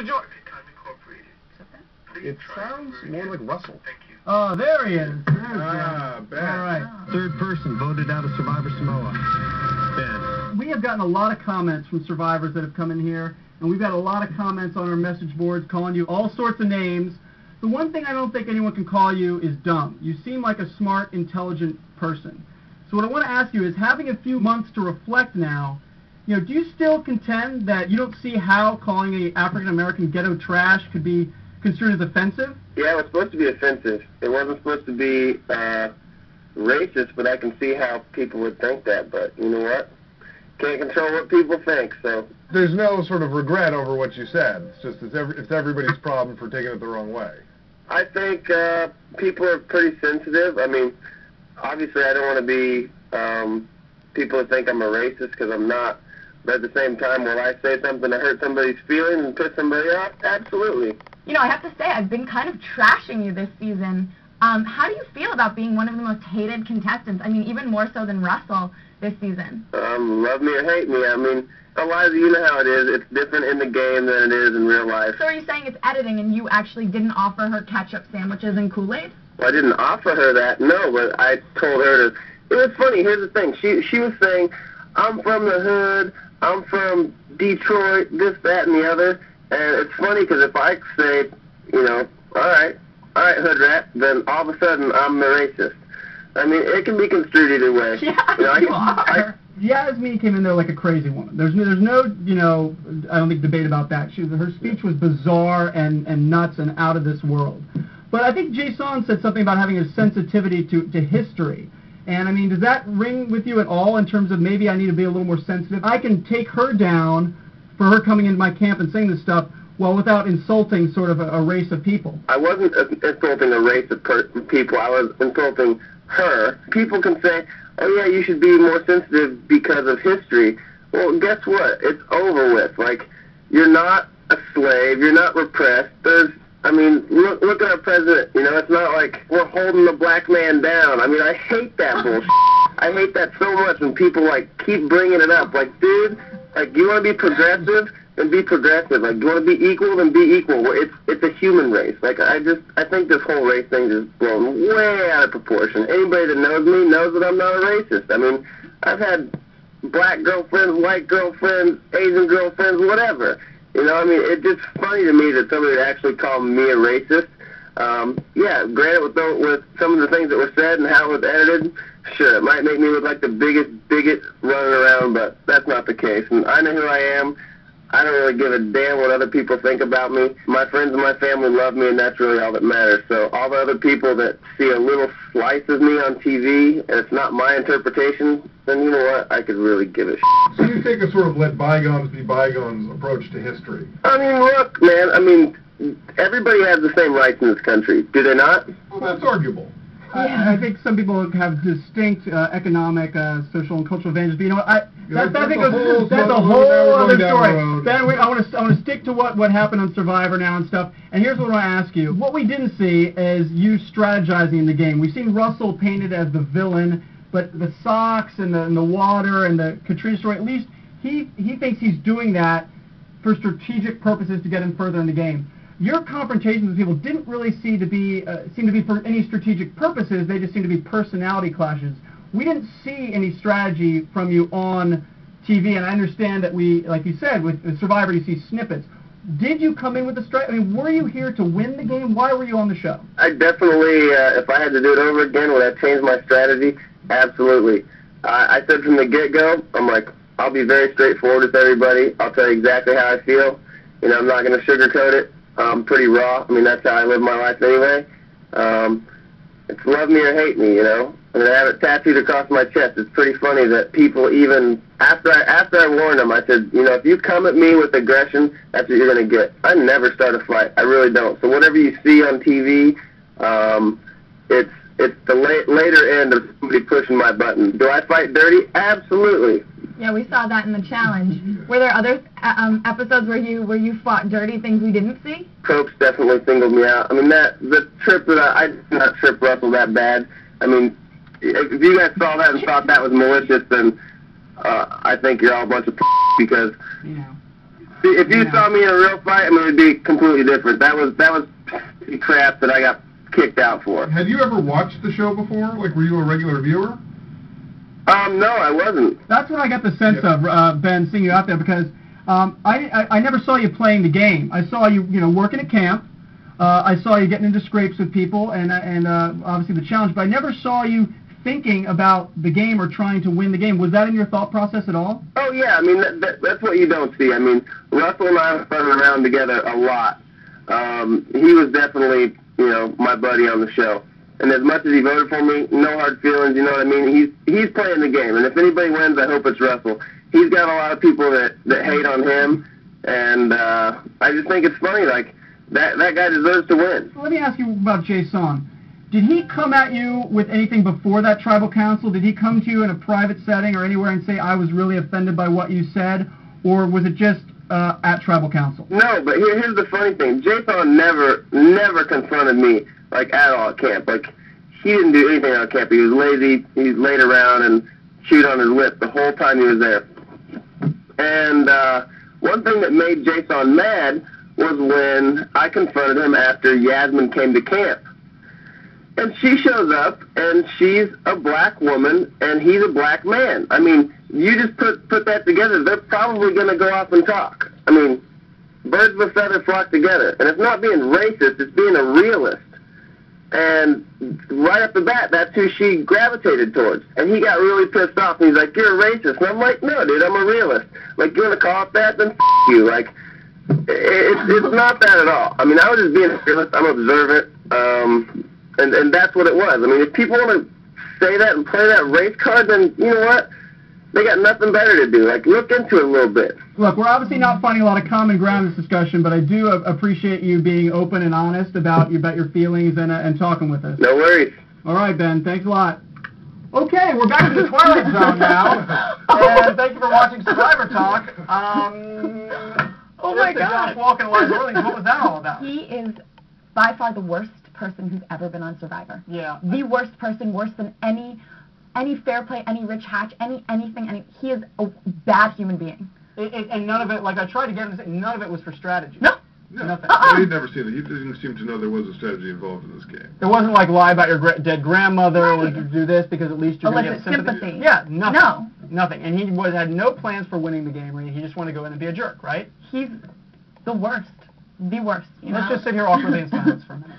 Mr. Jordan. It sounds more like Russell. Thank you. Oh, there he is. There's Ben. All right. Third person voted out of Survivor Samoa. Ben. We have gotten a lot of comments from survivors that have come in here, and we've got a lot of comments on our message boards calling you all sorts of names. The one thing I don't think anyone can call you is dumb. You seem like a smart, intelligent person. So what I want to ask you is, having a few months to reflect now, do you still contend that you don't see how calling a African-American ghetto trash could be construed as offensive? Yeah, it was supposed to be offensive. It wasn't supposed to be racist, but I can see how people would think that. But you know what? Can't control what people think, so. There's no sort of regret over what you said. It's just it's everybody's problem for taking it the wrong way. I think people are pretty sensitive. I mean, obviously I don't want to be people that think I'm a racist, because I'm not. But at the same time, will I say something to hurt somebody's feelings and piss somebody off? Absolutely. I have to say, I've been kind of trashing you this season. How do you feel about being one of the most hated contestants? I mean, even more so than Russell this season. Love me or hate me. I mean, Eliza, you know how it is. It's different in the game than it is in real life. So are you saying it's editing and you actually didn't offer her ketchup sandwiches and Kool-Aid? Well, I didn't offer her that, no, but I told her to. It was funny. Here's the thing. She was saying, I'm from the hood, I'm from Detroit, this, that, and the other. And it's funny because if I say, all right, hood rat, then all of a sudden I'm the racist. I mean, it can be construed either way. Yeah, you are. Yasmin came in there like a crazy woman. There's no, I don't think debate about that. Her speech was bizarre and nuts and out of this world. But I think Jason said something about having a sensitivity to history. And, I mean, does that ring with you at all in terms of maybe I need to be a little more sensitive? I can take her down for her coming into my camp and saying this stuff, well, without insulting sort of a race of people. I wasn't insulting a race of people. I was insulting her. People can say, oh, yeah, you should be more sensitive because of history. Well, guess what? It's over with. Like, you're not a slave. You're not repressed. Look at our president. It's not like we're holding the black man down. I mean, I hate that bullshit. I hate that so much when people, keep bringing it up. Like, dude, you want to be progressive? Then be progressive. Like, you want to be equal? Then be equal. It's a human race. I think this whole race thing is blown way out of proportion. Anybody that knows me knows that I'm not a racist. I mean, I've had black girlfriends, white girlfriends, Asian girlfriends, whatever. It's just funny to me that somebody would actually call me a racist. Yeah, granted, with some of the things that were said and how it was edited, sure, it might make me look like the biggest bigot running around, but that's not the case. And I know who I am. I don't really give a damn what other people think about me. My friends and my family love me, and that's really all that matters. So all the other people that see a little slice of me on TV, and it's not my interpretation, then you know what? I could really give a shit. So you take a sort of let bygones be bygones approach to history. I mean, look, man, everybody has the same rights in this country. Do they not? Well, that's arguable. I think some people have distinct economic, social, and cultural advantages. But you know what? That's a whole other story. Ben, I want to stick to what happened on Survivor now and stuff. And here's what I want to ask you. What we didn't see is you strategizing in the game. We've seen Russell painted as the villain, but the socks and the water and the Katrina story, at least he thinks he's doing that for strategic purposes to get him further in the game. Your confrontations with people didn't really seem to be for any strategic purposes. They just seem to be personality clashes. We didn't see any strategy from you on TV, and I understand that like you said, with Survivor, you see snippets. Did you come in with a strategy? I mean, were you here to win the game? Why were you on the show? I definitely, if I had to do it over again, would I change my strategy? Absolutely. I said from the get-go, I'm like, I'll be very straightforward with everybody. I'll tell you exactly how I feel. I'm not going to sugarcoat it. I'm pretty raw. I mean, that's how I live my life anyway. It's love me or hate me, And I have it tattooed across my chest. It's pretty funny that people even, after I warned them, I said, if you come at me with aggression, that's what you're going to get. I never start a fight. I really don't. So whatever you see on TV, it's the later end of somebody pushing my button. Do I fight dirty? Absolutely. Yeah, we saw that in the challenge. Were there other episodes where you fought dirty, things we didn't see? Copes definitely singled me out. I mean, the trip that I did not trip Russell that bad. I mean, if you guys saw that and thought that was malicious, then I think you're all a bunch of because If you saw me in a real fight, I mean, it'd be completely different. That was crap that I got kicked out for. Had you ever watched the show before? Like, were you a regular viewer? No, I wasn't. That's what I got the sense of, Ben, seeing you out there, because I never saw you playing the game. I saw you, working at camp. I saw you getting into scrapes with people, and obviously the challenge. But I never saw you thinking about the game or trying to win the game. Was that in your thought process at all? Oh yeah, I mean that's what you don't see. I mean, Russell and I were running around together a lot. He was definitely, my buddy on the show. And as much as he voted for me, no hard feelings, you know what I mean? He's playing the game, and if anybody wins, I hope it's Russell. He's got a lot of people that hate on him, and I just think it's funny, like, that guy deserves to win. Let me ask you about Jason. Did he come at you with anything before that tribal council? Did he come to you in a private setting or anywhere and say, I was really offended by what you said, or was it just at tribal council? No, but here's the funny thing. Jason never confronted me, like, at all at camp. Like, he didn't do anything at camp. He was lazy. He laid around and chewed on his lip the whole time he was there. And one thing that made Jason mad was when I confronted him after Yasmin came to camp. And she shows up, and she's a black woman, and he's a black man. I mean, you just put that together, they're probably going to go off and talk. I mean, birds of a feather flock together. And it's not being racist, it's being a realist. And right off the bat, that's who she gravitated towards. And he got really pissed off, and he's like, you're a racist. And I'm like, no, dude, I'm a realist. Like, you want to call it that? Then f*** you. Like, it's not that at all. I mean, I was just being a realist. I'm observant. And that's what it was. I mean, if people want to say that and play that race card, then you know what? They got nothing better to do. Like, look into it a little bit. Look, we're obviously not finding a lot of common ground in this discussion, but I do appreciate you being open and honest about your feelings and talking with us. No worries. All right, Ben. Thanks a lot. Okay, we're back to the Twilight Zone now. And thank you for watching Survivor Talk. Oh my God. Josh Walken, Eliza Worthington, what was that all about? He is by far the worst person who's ever been on Survivor. Yeah. The worst person, worse than any fair play, any Rich Hatch, anything. He is a bad human being. And none of it, like I tried to get him to say, none of it was for strategy. No. Nothing. He'd never seen it. He didn't seem to know there was a strategy involved in this game. It wasn't like lie about your dead grandmother or do this because at least you're going to get sympathy. Yeah, nothing. No. Nothing. And he had no plans for winning the game. He just wanted to go in and be a jerk, right? He's the worst. The worst. Let's just sit here awkwardly in silence for a minute.